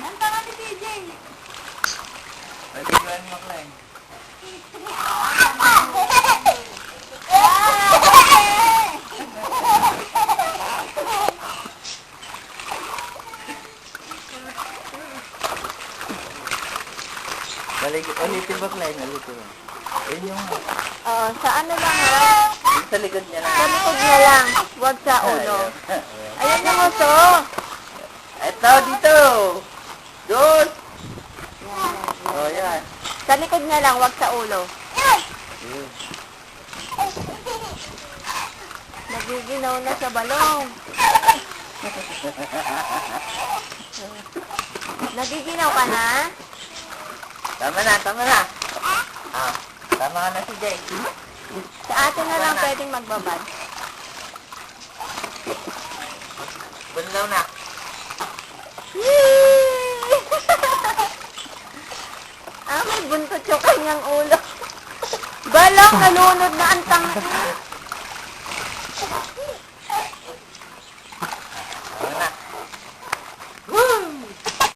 Nanta ka ni PJ. Pagkikuhan mo, Klein. Balik, ulitin ba, Klein? Ulitin mo. Yun yung... Oo, sa ano lang ha? Yung sa likod niya lang. Sa likod niya lang. Huwag sa ulo. Ayun yung uso. Eto, dito! Doon! Oh, yan. Sa likod niya lang, huwag sa ulo. Yun. Nagiginaw na sa balong. Nagiginaw ka na? Tama na, tama na. Ah, tama ka na si Jay. Sa atin na lang pwedeng magbabad. Bunlaw na. May buntot yung kanyang ulo. Balong, nalunod na ang tanga.